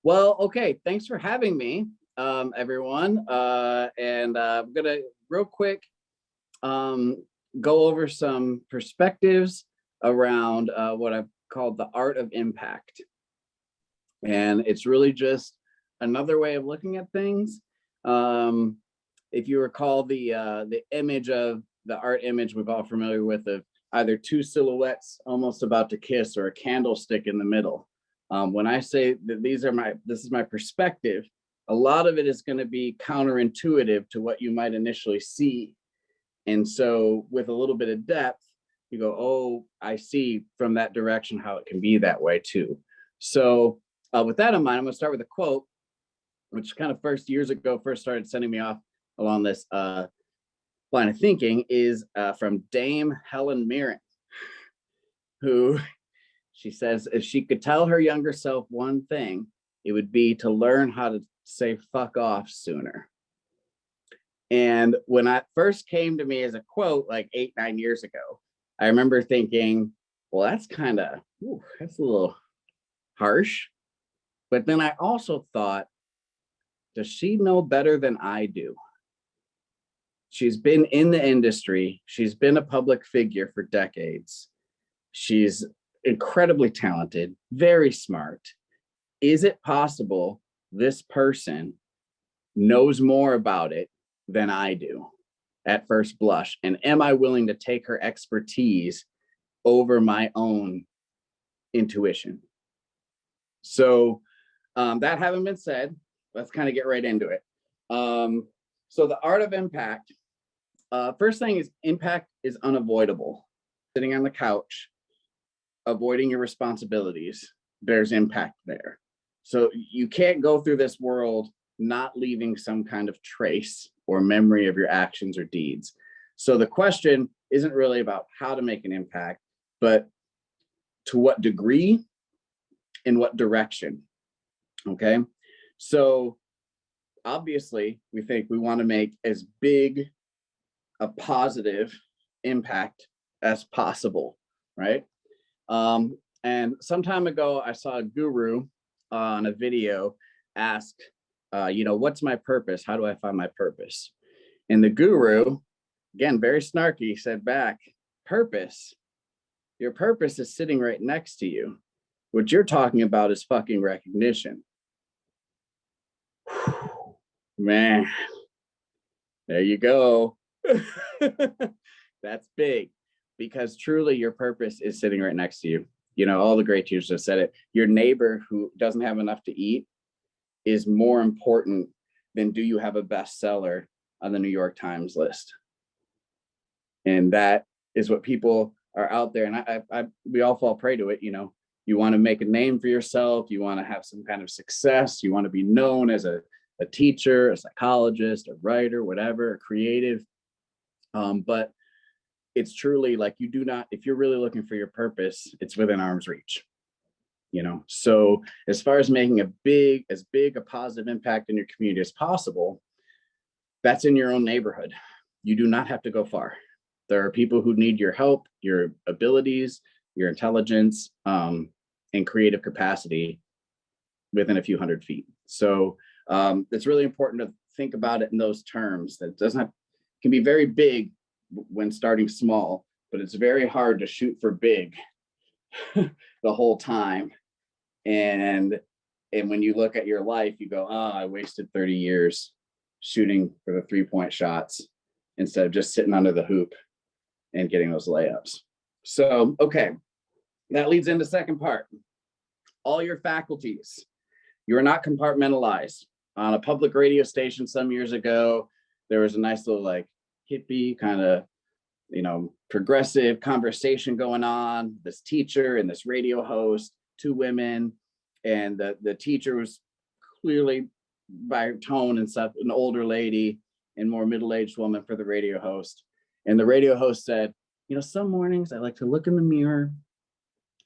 Well, okay. Thanks for having me, everyone. And I'm gonna real quick um, go over some perspectives around what I've called the art of impact, and it's really just another way of looking at things. Um, if you recall the image of the art image we've all familiar with of either two silhouettes almost about to kiss or a candlestick in the middle. When I say that this is my perspective, a lot of it is going to be counterintuitive to what you might initially see. And so with a little bit of depth, you go, oh, I see from that direction how it can be that way too. So with that in mind, I'm going to start with a quote, which kind of years ago first started sending me off along this line of thinking, is from Dame Helen Mirren, who she says if she could tell her younger self one thing, it would be to learn how to say fuck off sooner. And when it first came to me as a quote like 8-9 years ago, I remember thinking, well, that's a little harsh. But then I also thought, does she know better than I do? She's been in the industry. She's been a public figure for decades. She's incredibly talented, very smart. Is it possible this person knows more about it than I do at first blush? And am I willing to take her expertise over my own intuition? So that having been said, let's kind of get right into it. So the art of impact, first thing is impact is unavoidable. Sitting on the couch, avoiding your responsibilities, there's impact there. So you can't go through this world not leaving some kind of trace or memory of your actions or deeds. So the question isn't really about how to make an impact, but to what degree, in what direction. Okay. So obviously we think we want to make as big a positive impact as possible, right? And some time ago, I saw a guru on a video ask, what's my purpose? How do I find my purpose? And the guru, again, very snarky, said back, purpose. Your purpose is sitting right next to you. What you're talking about is fucking recognition. Man, there you go. That's big, because truly your purpose is sitting right next to you. You know, all the great teachers have said it. Your neighbor who doesn't have enough to eat is more important than do you have a bestseller on the New York Times list. And that is what people are out there. And we all fall prey to it. You know, you want to make a name for yourself. You want to have some kind of success. You want to be known as a teacher, a psychologist, a writer, whatever, a creative. But it's truly like you do not, if you're really looking for your purpose, it's within arm's reach. You know, so as far as making as big a positive impact in your community as possible, that's in your own neighborhood. You do not have to go far. There are people who need your help, your abilities, your intelligence, and creative capacity within a few hundred feet. So it's really important to think about it in those terms. That can be very big when starting small, but it's very hard to shoot for big the whole time. And when you look at your life, you go, oh, I wasted 30 years shooting for the 3-point shots instead of just sitting under the hoop and getting those layups. So, okay, that leads into the second part. All your faculties, you are not compartmentalized. On a public radio station some years ago, there was a nice little like hippie kind of, progressive conversation going on. This teacher and this radio host, 2 women, and the teacher was clearly by her tone and stuff, an older lady and more middle-aged woman for the radio host. And the radio host said, some mornings I like to look in the mirror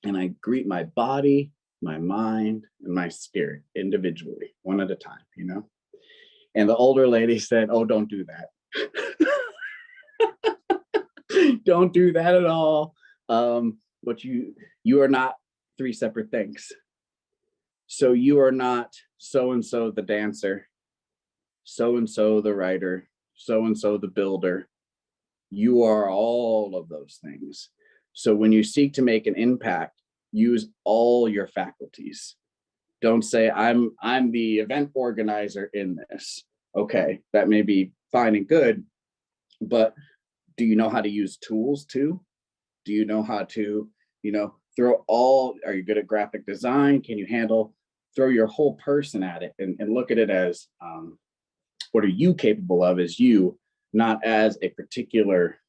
and I greet my body, my mind, and my spirit individually, one at a time, And the older lady said, oh, don't do that. Don't do that at all. But you are not 3 separate things. So you are not so-and-so the dancer, so-and-so the writer, so-and-so the builder. You are all of those things. So when you seek to make an impact, use all your faculties. Don't say, I'm the event organizer in this. Okay, that may be fine and good, but do you know how to use tools too? Do you know how to, are you good at graphic design? Can you throw your whole person at it and look at it as, what are you capable of as you, not as a particular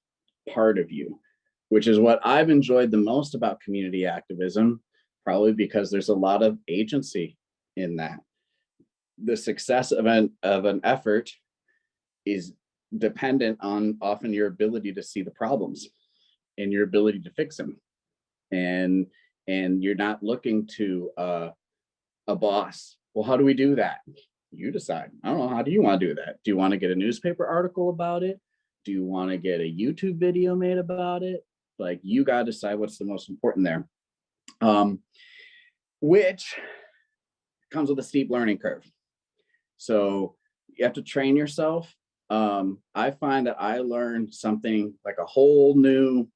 part of you, which is what I've enjoyed the most about community activism, probably because there's a lot of agency in that. The success of an effort is dependent on often your ability to see the problems and your ability to fix them. And you're not looking to a boss. Well, how do we do that? You decide. I don't know. How do you want to do that? Do you want to get a newspaper article about it? Do you want to get a YouTube video made about it? Like, you got to decide what's the most important there. Which comes with a steep learning curve. So you have to train yourself. I find that I learn something like a whole new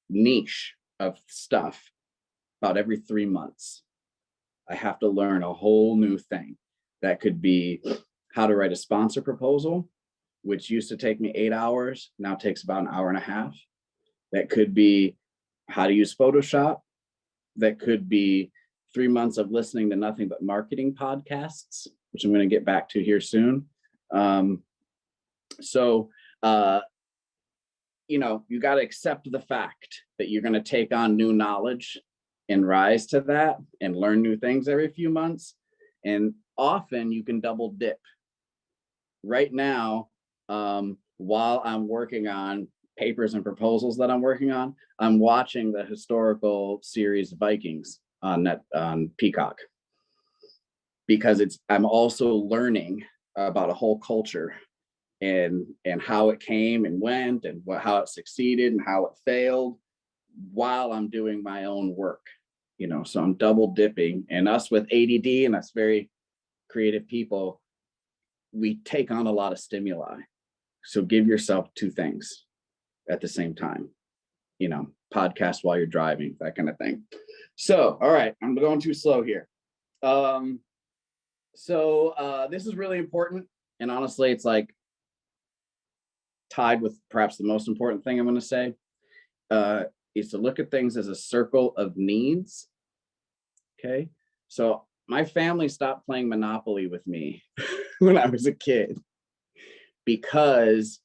niche of stuff about every 3 months. I have to learn a whole new thing. That could be how to write a sponsor proposal, which used to take me 8 hours, now takes about an hour and a half. That could be how to use Photoshop. That could be 3 months of listening to nothing but marketing podcasts, which I'm going to get back to here soon. You got to accept the fact that you're going to take on new knowledge and rise to that and learn new things every few months. And often you can double dip. Right now, while I'm working on papers and proposals that I'm working on, I'm watching the historical series Vikings on Peacock, because I'm also learning about a whole culture and how it came and went and how it succeeded and how it failed while I'm doing my own work. So I'm double dipping. And us with ADD and us very creative people, we take on a lot of stimuli. So give yourself 2 things at the same time, podcast while you're driving, that kind of thing. So, all right, I'm going too slow here. This is really important. And honestly, it's like tied with perhaps the most important thing I'm going to say, is to look at things as a circle of needs. Okay. So my family stopped playing Monopoly with me when I was a kid, because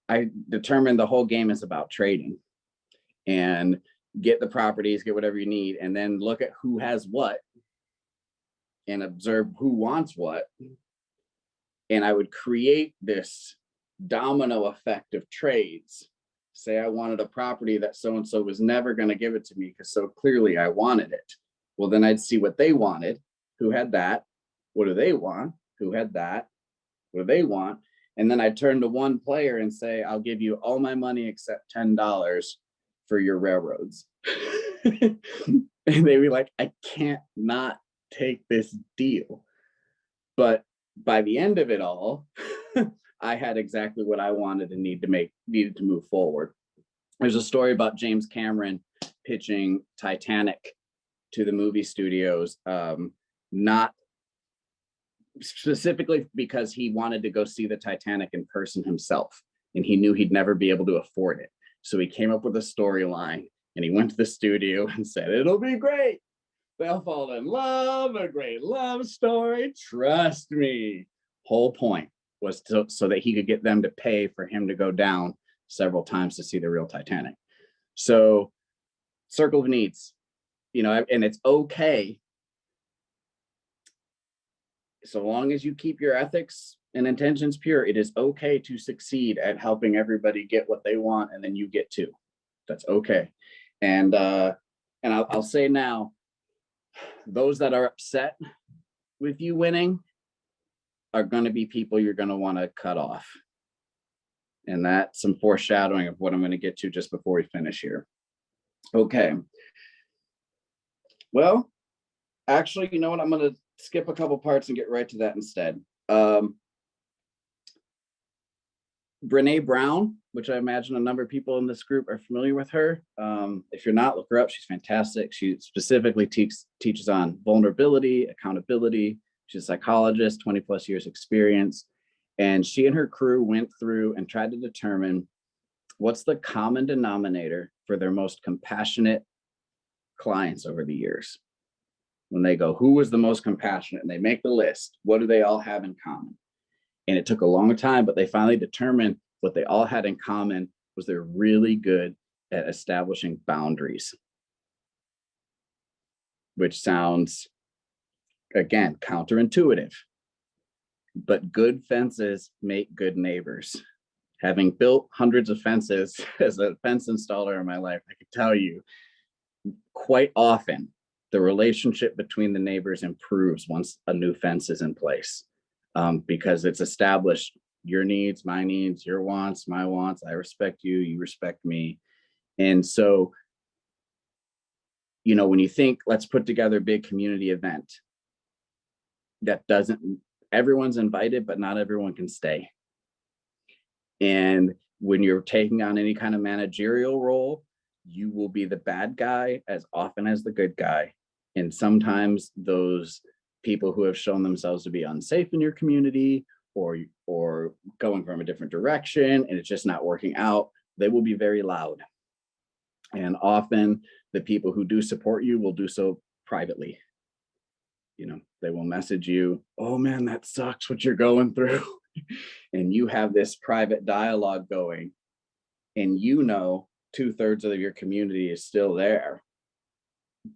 I determined the whole game is about trading and get the properties, get whatever you need, and then look at who has what and observe who wants what. And I would create this domino effect of trades. Say I wanted a property that so-and-so was never going to give it to me because so clearly I wanted it. Well, then I'd see what they wanted. Who had that? What do they want? Who had that? What do they want? And then I'd turn to one player and say, I'll give you all my money except $10 for your railroads. And they'd be like, I can't not take this deal. But by the end of it all, I had exactly what I wanted and needed to move forward. There's a story about James Cameron pitching Titanic to the movie studios, not specifically because he wanted to go see the Titanic in person himself, and he knew he'd never be able to afford it. So he came up with a storyline, and he went to the studio and said, it'll be great. They'll fall in love, a great love story. Trust me. Whole point was so that he could get them to pay for him to go down several times to see the real Titanic. So circle of needs, and it's okay. So long as you keep your ethics and intentions pure, it is okay to succeed at helping everybody get what they want, and then you get too. That's okay. And I'll say now, those that are upset with you winning are going to be people you're going to want to cut off. And that's some foreshadowing of what I'm going to get to just before we finish here. Okay. Well, Actually, you know what? I'm going to skip a couple parts and get right to that instead. Brene Brown, which I imagine a number of people in this group are familiar with her. If you're not, look her up. She's fantastic. She specifically teaches on vulnerability, accountability. She's a psychologist, 20 plus years experience. And she and her crew went through and tried to determine what's the common denominator for their most compassionate clients over the years. When they go, who was the most compassionate? And they make the list. What do they all have in common? And it took a long time, but they finally determined what they all had in common was they're really good at establishing boundaries, which sounds, again, counterintuitive. But good fences make good neighbors. Having built hundreds of fences as a fence installer in my life, I can tell you quite often the relationship between the neighbors improves once a new fence is in place. Because it's established your needs, my needs, your wants, my wants. I respect you, you respect me. And so, you know, when you think, let's put together a big community event, that doesn't, everyone's invited, but not everyone can stay. And when you're taking on any kind of managerial role, you will be the bad guy as often as the good guy. And sometimes those people who have shown themselves to be unsafe in your community or going from a different direction and it's just not working out, they will be very loud. And often the people who do support you will do so privately. You know, they will message you, oh man, that sucks what you're going through. And you have this private dialogue going, and you know 2/3 of your community is still there,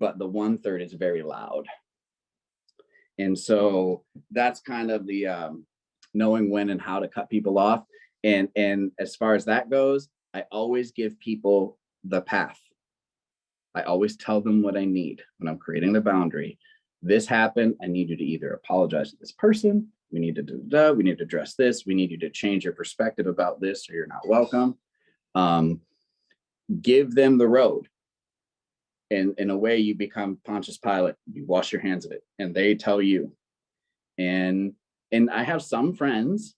but the 1/3 is very loud. And so that's kind of the knowing when and how to cut people off. And as far as that goes, I always give people the path. I always tell them what I need when I'm creating the boundary. This happened. I need you to either apologize to this person. We need to do that. We need to address this. We need you to change your perspective about this, or you're not welcome. Give them the road. And in a way, you become Pontius Pilate. You wash your hands of it, and they tell you. And I have some friends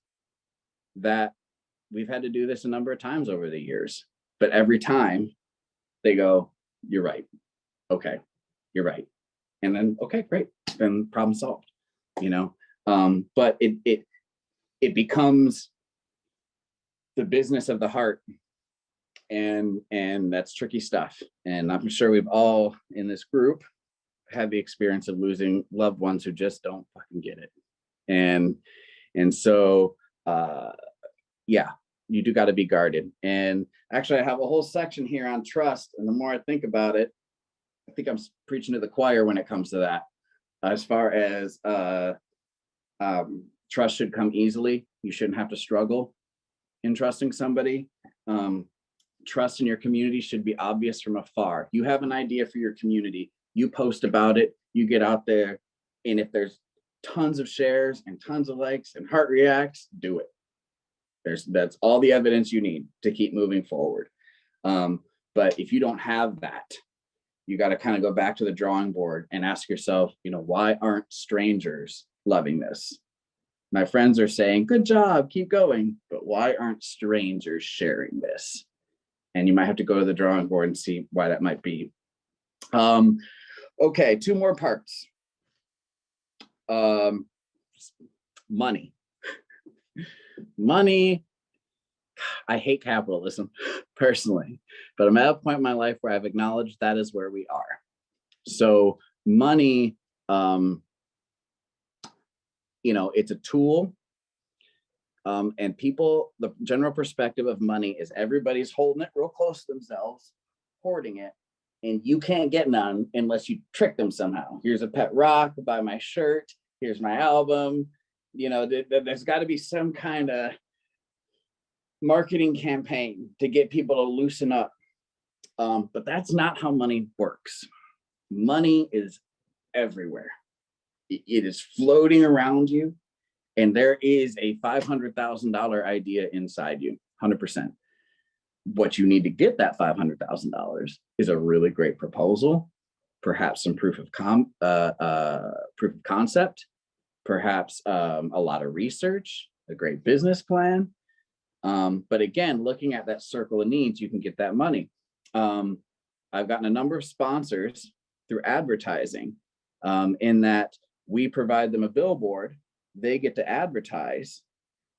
that we've had to do this a number of times over the years, but every time they go, "You're right. Okay, you're right." And then, okay, great, then problem solved. You know, but it becomes the business of the heart. And that's tricky stuff. And I'm sure we've all in this group had the experience of losing loved ones who just don't fucking get it. And so yeah, you do got to be guarded. And actually I have a whole section here on trust, and the more I think about it, I think I'm preaching to the choir when it comes to that. As far as trust should come easily, you shouldn't have to struggle in trusting somebody. Trust in your community should be obvious from afar. You have an idea for your community, you post about it, you get out there, and if there's tons of shares and tons of likes and heart reacts, do it. That's all the evidence you need to keep moving forward. But if you don't have that, you got to kind of go back to the drawing board and ask yourself, you know, why aren't strangers loving this? My friends are saying, good job, keep going, but why aren't strangers sharing this? And you might have to go to the drawing board and see why that might be. Okay, 2 more parts. Money. Money. I hate capitalism personally, but I'm at a point in my life where I've acknowledged that is where we are. So money, you know, it's a tool. And people, the general perspective of money is everybody's holding it real close to themselves, hoarding it, and you can't get none unless you trick them somehow. Here's a pet rock, buy my shirt, here's my album. You know, there's got to be some kind of marketing campaign to get people to loosen up. But that's not how money works. Money is everywhere. It is floating around you. And there is a $500,000 idea inside you, 100%. What you need to get that $500,000 is a really great proposal, perhaps some proof of concept, perhaps a lot of research, a great business plan. But again, looking at that circle of needs, you can get that money. I've gotten a number of sponsors through advertising, in that we provide them a billboard, they get to advertise,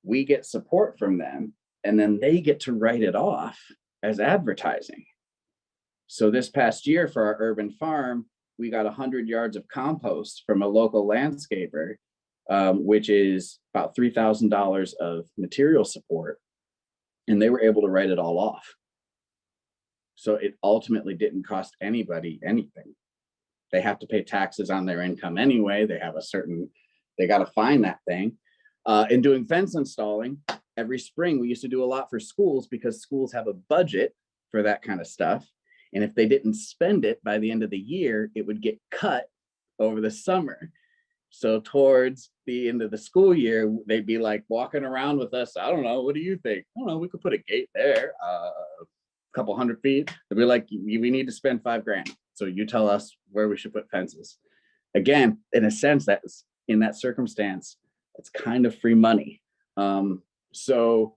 we get support from them, and then they get to write it off as advertising. So this past year for our urban farm, we got 100 yards of compost from a local landscaper, which is about $3,000 of material support. And they were able to write it all off. So it ultimately didn't cost anybody anything. They have to pay taxes on their income anyway. They got to find that thing. And doing fence installing, every spring, we used to do a lot for schools because schools have a budget for that kind of stuff. And if they didn't spend it by the end of the year, it would get cut over the summer. So towards the end of the school year, they'd be like walking around with us. I don't know. What do you think? I don't know. We could put a gate there, a couple 100 feet. They'd be like, we need to spend $5,000. So you tell us where we should put fences. Again, in a sense, that's in that circumstance, it's kind of free money. So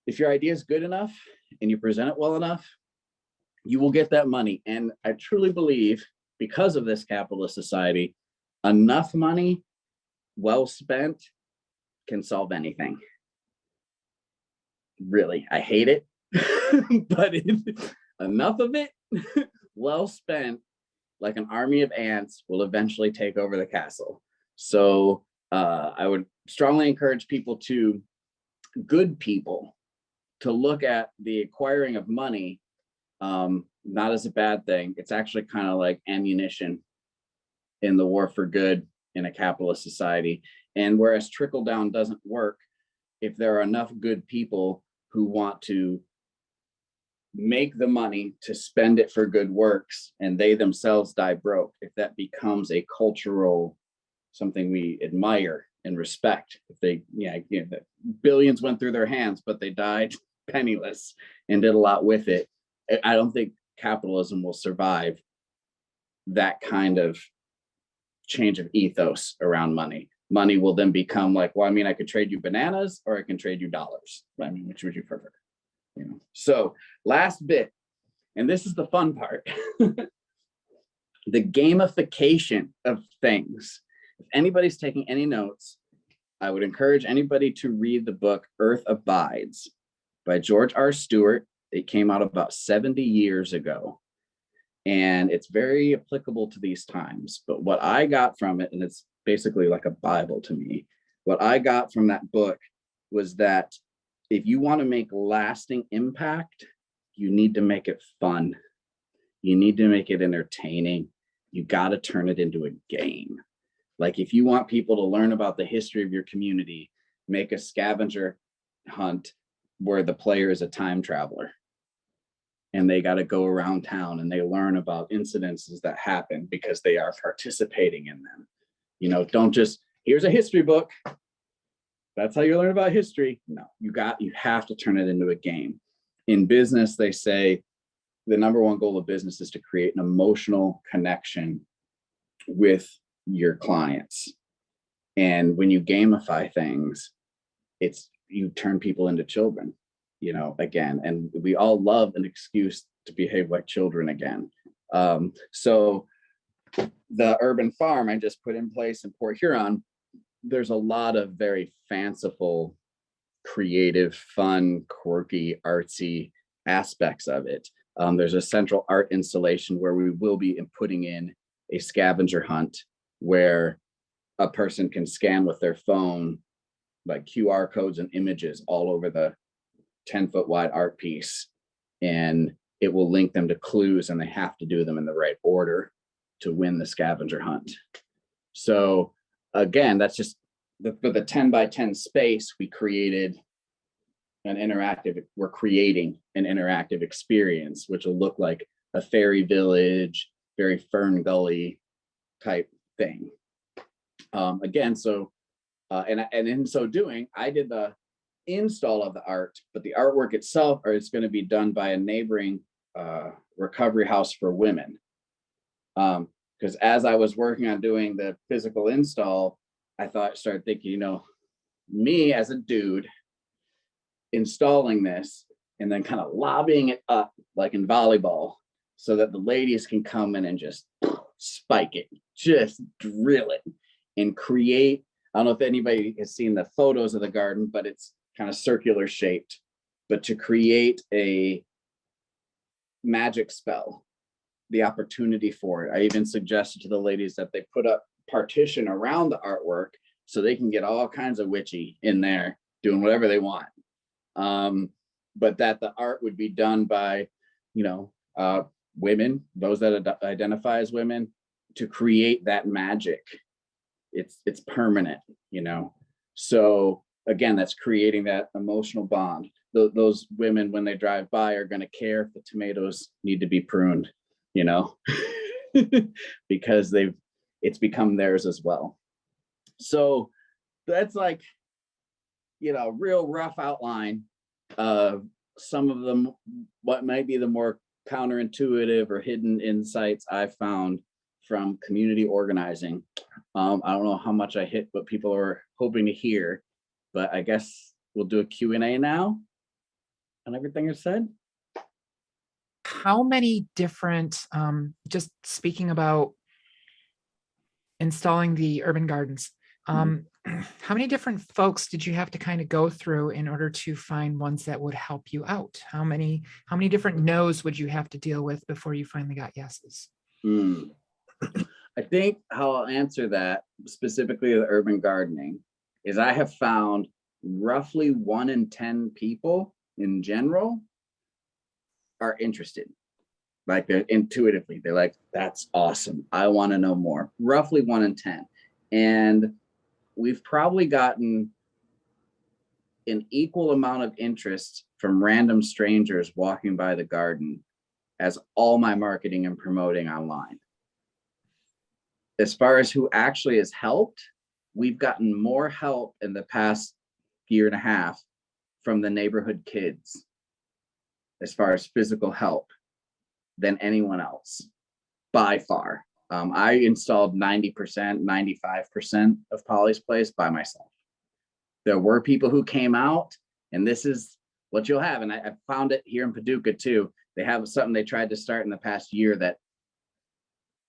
if your idea is good enough and you present it well enough, you will get that money. And I truly believe, because of this capitalist society, enough money well spent can solve anything. Really, I hate it, but enough of it well spent, like an army of ants, will eventually take over the castle. So I would strongly encourage good people, to look at the acquiring of money not as a bad thing. It's actually kind of like ammunition in the war for good in a capitalist society. And whereas trickle down doesn't work, if there are enough good people who want to make the money to spend it for good works, and they themselves die broke, if that becomes a cultural something we admire and respect, if they, the billions went through their hands, but they died penniless and did a lot with it, I don't think capitalism will survive that kind of change of ethos around money. Money will then become like, well, I mean, I could trade you bananas or I can trade you dollars. I mean, which would you prefer? So last bit, and this is the fun part, the gamification of things. If anybody's taking any notes, I would encourage anybody to read the book Earth Abides by George R. Stewart. It came out about 70 years ago, and it's very applicable to these times. But what I got from it, and it's basically like a Bible to me, what I got from that book was that if you want to make lasting impact, you need to make it fun. You need to make it entertaining. You got to turn it into a game. Like if you want people to learn about the history of your community, make a scavenger hunt where the player is a time traveler and they got to go around town and they learn about incidences that happen because they are participating in them. Don't just, here's a history book, that's how you learn about history. No, you have to turn it into a game. In business, they say the number one goal of business is to create an emotional connection with your clients. And when you gamify things, you turn people into children, again, and we all love an excuse to behave like children again. So the urban farm I just put in place in Port Huron, there's a lot of very fanciful, creative, fun, quirky, artsy aspects of it. There's a central art installation where we will be putting in a scavenger hunt where a person can scan with their phone like QR codes and images all over the 10-foot wide art piece, and it will link them to clues, and they have to do them in the right order to win the scavenger hunt. So again, that's just for the 10 by 10 space, we're creating an interactive experience, which will look like a fairy village, very Fern Gully type thing. Again, so and in so doing, I did the install of the art, but the artwork itself is going to be done by a neighboring recovery house for women. Because as I was working on doing the physical install, started thinking, me as a dude installing this and then kind of lobbying it up like in volleyball so that the ladies can come in and just spike it, just drill it and create. I don't know if anybody has seen the photos of the garden, but it's kind of circular shaped. But to create a magic spell, the opportunity for it. I even suggested to the ladies that they put up partition around the artwork so they can get all kinds of witchy in there doing whatever they want. But that the art would be done by, women, those that identify as women, to create that magic. It's permanent, So again, that's creating that emotional bond. Those women, when they drive by, are going to care if the tomatoes need to be pruned, because it's become theirs as well. So that's like, real rough outline of some of them, what might be the more counterintuitive or hidden insights I found from community organizing. I don't know how much I hit what people are hoping to hear, but I guess we'll do a Q&A now on everything I said. How many different, just speaking about installing the urban gardens, how many different folks did you have to kind of go through in order to find ones that would help you out? How many different no's would you have to deal with before you finally got yeses? I think how I'll answer that, specifically the urban gardening, is I have found roughly 1 in 10 people in general are interested. Like, they're intuitively, they're like, that's awesome, I want to know more. Roughly 1 in 10. And we've probably gotten an equal amount of interest from random strangers walking by the garden as all my marketing and promoting online. As far as who actually has helped, we've gotten more help in the past year and a half from the neighborhood kids as far as physical help than anyone else, by far. I installed 90%, 95% of Polly's place by myself. There were people who came out, and this is what you'll have. And I found it here in Paducah too. They have something they tried to start in the past year that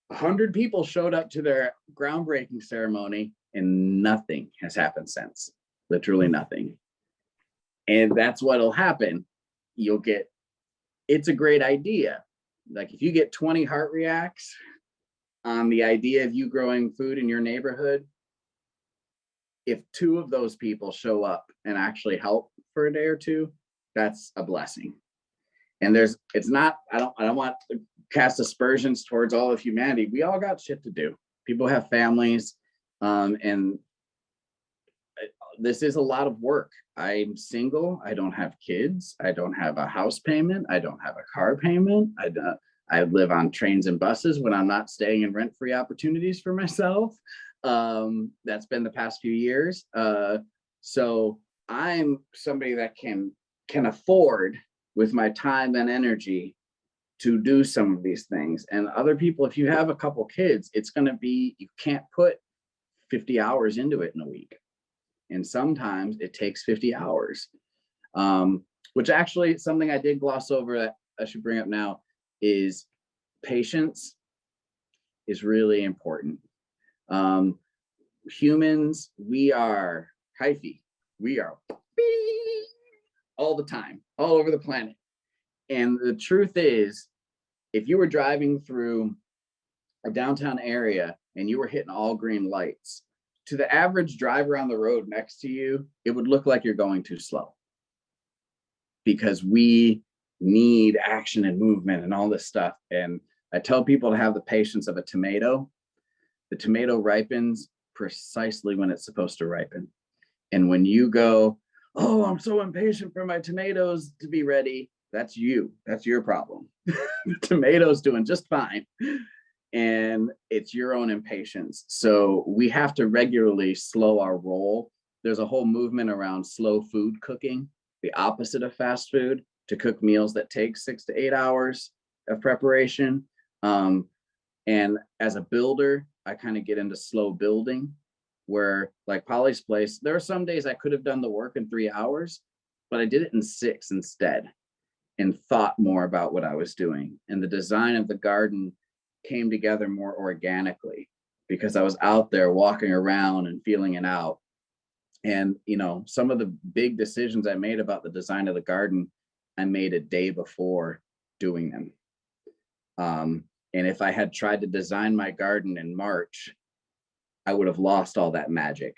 100 people showed up to their groundbreaking ceremony and nothing has happened since. Literally nothing. And that's what'll happen. It's a great idea. Like, if you get 20 heart reacts on the idea of you growing food in your neighborhood, if 2 of those people show up and actually help for a day or two, that's a blessing. And I don't want to cast aspersions towards all of humanity. We all got shit to do. People have families, and this is a lot of work. I'm single. I don't have kids. I don't have a house payment. I don't have a car payment. I live on trains and buses when I'm not staying in rent-free opportunities for myself. That's been the past few years. So I'm somebody that can afford, with my time and energy, to do some of these things. And other people, if you have a couple kids, it's going to be, you can't put 50 hours into it in a week. And sometimes it takes 50 hours, which actually something I did gloss over that I should bring up now is patience is really important. Humans, we are hyphy. We are all the time, all over the planet. And the truth is, if you were driving through a downtown area and you were hitting all green lights, to the average driver on the road next to you, it would look like you're going too slow, because we need action and movement and all this stuff. And I tell people to have the patience of a tomato. The tomato ripens precisely when it's supposed to ripen. And when you go, oh, I'm so impatient for my tomatoes to be ready, that's you. That's your problem. The tomato's doing just fine. And it's your own impatience. So we have to regularly slow our roll. There's a whole movement around slow food cooking, the opposite of fast food, to cook meals that take 6 to 8 hours of preparation. And as a builder, I kind of get into slow building, where like Polly's place, there are some days I could have done the work in 3 hours, but I did it in 6 instead and thought more about what I was doing. And the design of the garden came together more organically because I was out there walking around and feeling it out. And, you know, some of the big decisions I made about the design of the garden, I made a day before doing them. And if I had tried to design my garden in March, I would have lost all that magic.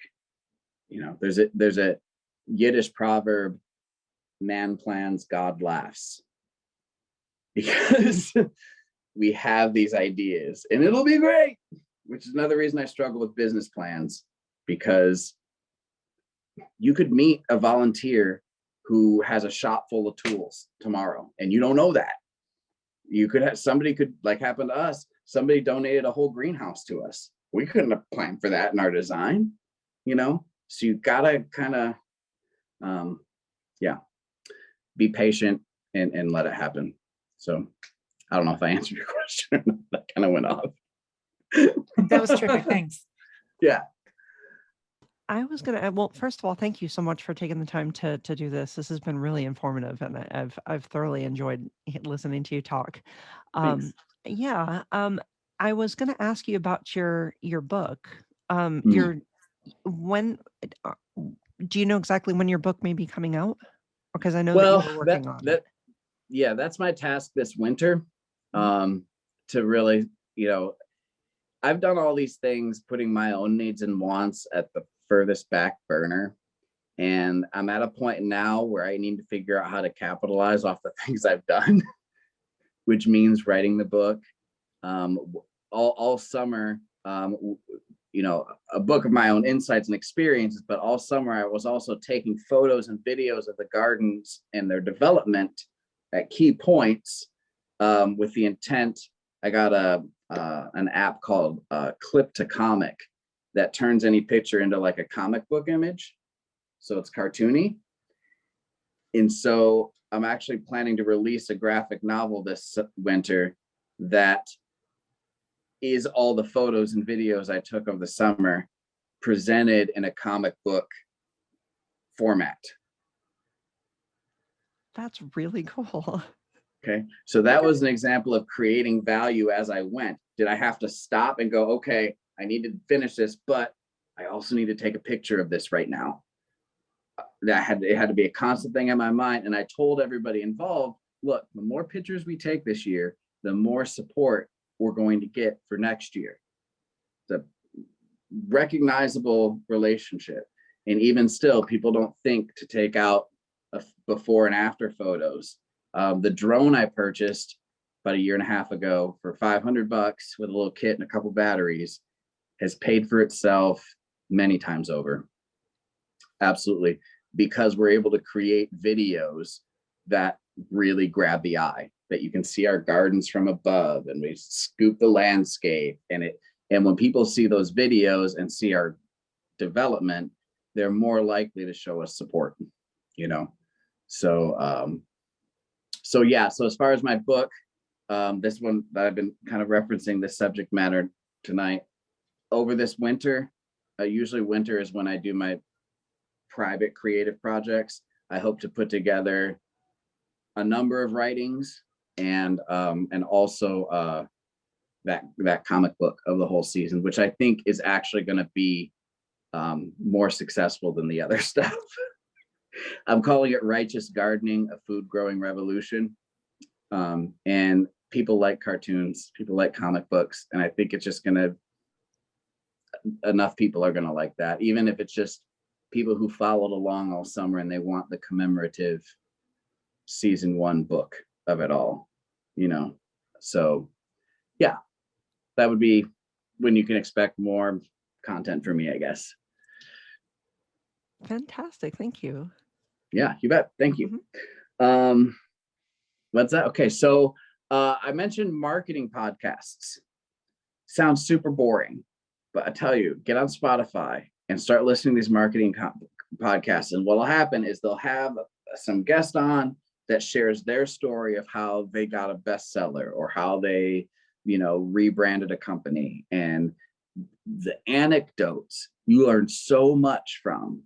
You know, there's a Yiddish proverb, man plans, God laughs. Because we have these ideas and it'll be great, which is another reason I struggle with business plans, because you could meet a volunteer who has a shop full of tools tomorrow and you don't know that. You could have somebody could, like happened to us, somebody donated a whole greenhouse to us. We couldn't have planned for that in our design, you know? So you gotta kind of, be patient and let it happen. So I don't know if I answered your question. That kind of went off. That was terrific. Thanks. Yeah. I was gonna well, first of all, thank you so much for taking the time to do this. This has been really informative, and I've thoroughly enjoyed listening to you talk. Thanks. Yeah, I was gonna ask you about your book. Mm. Your when uh, do you know exactly when your book may be coming out? Because I know that you were working on it. Yeah, that's my task this winter. To really, you know, I've done all these things, putting my own needs and wants at the furthest back burner. And I'm at a point now where I need to figure out how to capitalize off the things I've done, which means writing the book. All summer, you know, a book of my own insights and experiences, but all summer I was also taking photos and videos of the gardens and their development at key points, with the intent. I got an app called Clip to Comic that turns any picture into like a comic book image. So it's cartoony. And so I'm actually planning to release a graphic novel this winter that is all the photos and videos I took of the summer presented in a comic book format. That's really cool. Okay. So that was an example of creating value as I went. Did I have to stop and go, okay, I need to finish this, but I also need to take a picture of this right now? It had to be a constant thing in my mind. And I told everybody involved, look, the more pictures we take this year, the more support we're going to get for next year. The recognizable relationship. And even still, people don't think to take out before and after photos. The drone I purchased about a year and a half ago for $500 with a little kit and a couple batteries has paid for itself many times over. Absolutely. Because we're able to create videos that really grab the eye, that you can see our gardens from above and we scoop the landscape, and when people see those videos and see our development, they're more likely to show us support, you know? So yeah, so as far as my book, this one that I've been kind of referencing this subject matter tonight, over this winter, usually winter is when I do my private creative projects. I hope to put together a number of writings and also that comic book of the whole season, which I think is actually going to be more successful than the other stuff. I'm calling it Righteous Gardening, a Food Growing Revolution. And people like cartoons, people like comic books, and I think it's just enough people are gonna like that, even if it's just people who followed along all summer and they want the commemorative season 1 book of it all, you know? So yeah, that would be when you can expect more content from me, I guess. Fantastic. Thank you. Yeah, you bet. Thank you. What's that? Okay, so I mentioned marketing podcasts. Sounds super boring, but I tell you, get on Spotify and start listening to these marketing podcasts. And what'll happen is they'll have some guest on that shares their story of how they got a bestseller or how they rebranded a company, and the anecdotes you learn so much from.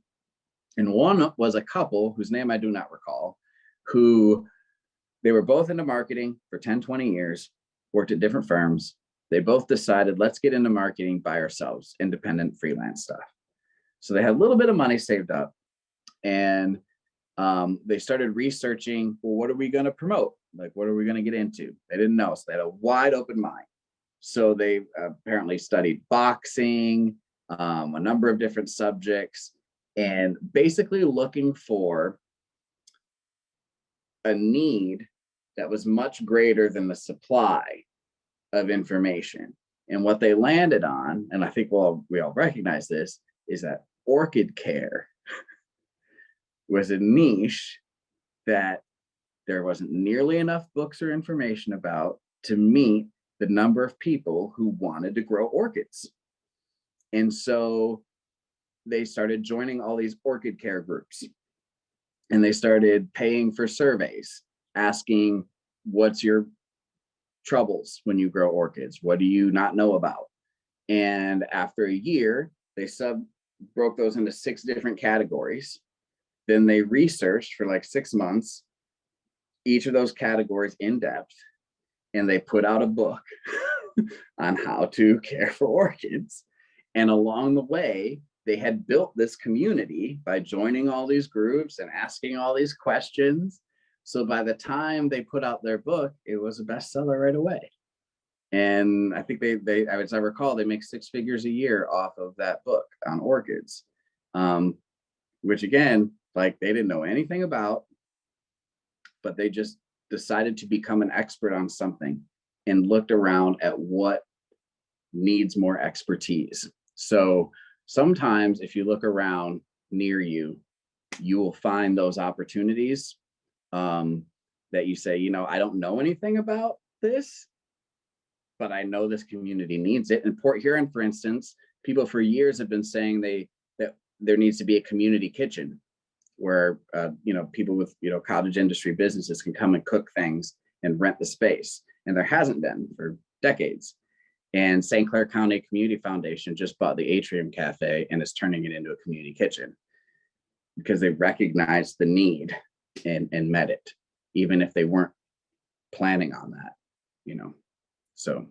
And one was a couple whose name I do not recall, who they were both into marketing for 10, 20 years, worked at different firms. They both decided, let's get into marketing by ourselves, independent freelance stuff. So they had a little bit of money saved up, and they started researching, well, what are we going to promote? Like, what are we going to get into? They didn't know. So they had a wide open mind. So they apparently studied boxing, a number of different subjects, and basically looking for a need that was much greater than the supply of information. And what they landed on, and I think we all recognize this, is that orchid care was a niche that there wasn't nearly enough books or information about to meet the number of people who wanted to grow orchids. And so they started joining all these orchid care groups, and they started paying for surveys, asking, what's your troubles when you grow orchids? What do you not know about? And after a year, they broke those into 6 different categories. Then they researched for like 6 months, each of those categories in depth, and they put out a book on how to care for orchids. And along the way, they had built this community by joining all these groups and asking all these questions. So by the time they put out their book, it was a bestseller right away. And I think they as I recall, they make 6 figures a year off of that book on orchids, which again, like, they didn't know anything about, but they just decided to become an expert on something and looked around at what needs more expertise. So sometimes if you look around near you, you will find those opportunities that you say, I don't know anything about this, but I know this community needs it. In Port Huron, for instance, people for years have been saying that there needs to be a community kitchen where people with cottage industry businesses can come and cook things and rent the space. And there hasn't been for decades. And St. Clair County Community Foundation just bought the Atrium Cafe and is turning it into a community kitchen because they recognized the need and met it, even if they weren't planning on that, So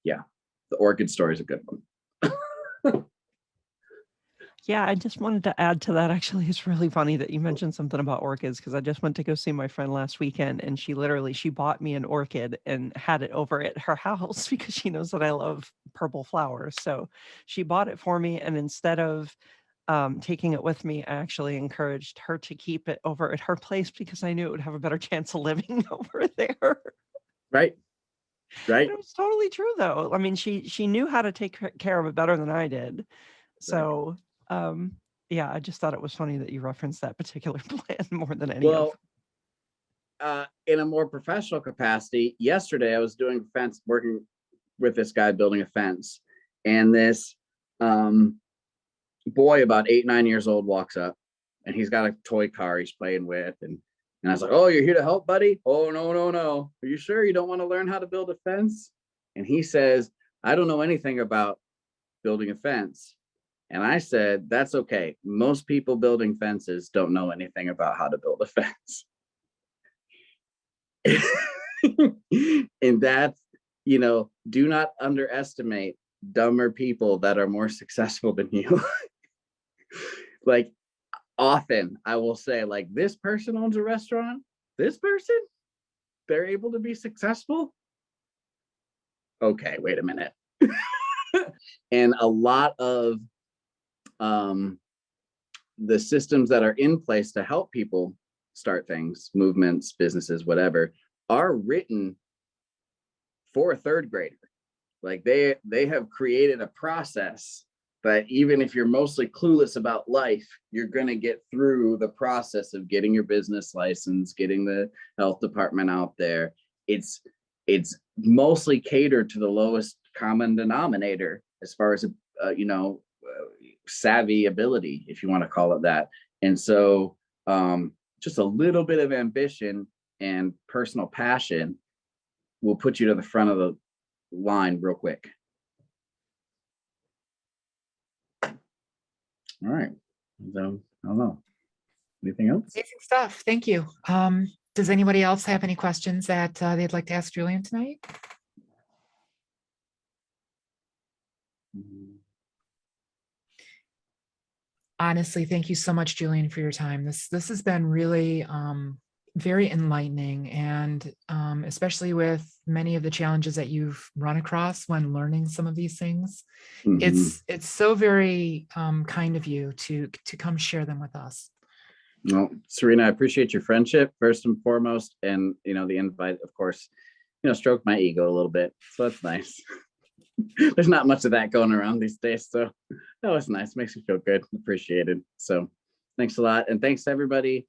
yeah, the orchid story is a good one. Yeah, I just wanted to add to that. Actually, it's really funny that you mentioned something about orchids, because I just went to go see my friend last weekend, and she bought me an orchid and had it over at her house because she knows that I love purple flowers. So she bought it for me, and instead of taking it with me, I actually encouraged her to keep it over at her place because I knew it would have a better chance of living over there. Right. It was totally true, though. I mean, she knew how to take care of it better than I did. So yeah, I just thought it was funny that you referenced that particular plan more than any of them. In a more professional capacity, yesterday I was doing working with this guy building a fence, and this boy about 8, 9 years old walks up, and he's got a toy car he's playing with, and I was like, "Oh, you're here to help, buddy?" "Oh, no. Are you sure you don't want to learn how to build a fence?" And he says, "I don't know anything about building a fence." And I said, "That's okay. Most people building fences don't know anything about how to build a fence." And that's, do not underestimate dumber people that are more successful than you. Like, often I will say, like, this person owns a restaurant, this person, they're able to be successful. Okay, wait a minute. And a lot of the systems that are in place to help people start things, movements, businesses, whatever, are written for a 3rd grader. Like, they have created a process that even if you're mostly clueless about life, you're going to get through the process of getting your business license, getting the health department out there. It's mostly catered to the lowest common denominator as far as savvy ability, if you want to call it that. And so just a little bit of ambition and personal passion we'll put you to the front of the line real quick. All right. So I don't know. Anything else? Amazing stuff. Thank you. Does anybody else have any questions that they'd like to ask Julian tonight? Honestly, thank you so much, Julian, for your time. This has been really very enlightening, and especially with many of the challenges that you've run across when learning some of these things. It's so very kind of you to come share them with us. Well, Serena, I appreciate your friendship first and foremost, and the invite, of course, stroked my ego a little bit, so that's nice. There's not much of that going around these days, so that was nice. Makes me feel good, appreciated. So thanks a lot, and thanks to everybody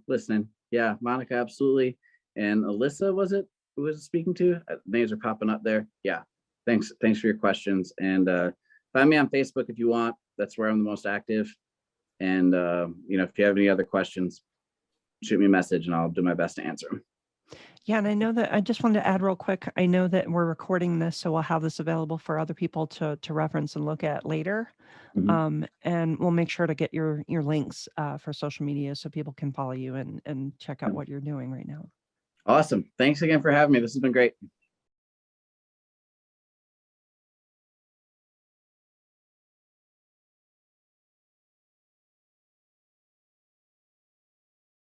listening. Yeah, Monica, absolutely, and Alyssa, was it who was speaking to? Names are popping up there. Yeah, thanks for your questions, and find me on Facebook if you want. That's where I'm the most active. And if you have any other questions, shoot me a message and I'll do my best to answer them. Yeah, and I know that I just wanted to add real quick. I know that we're recording this, so we'll have this available for other people to reference and look at later. And we'll make sure to get your links for social media so people can follow you and check out what you're doing right now. Awesome. Thanks again for having me. This has been great.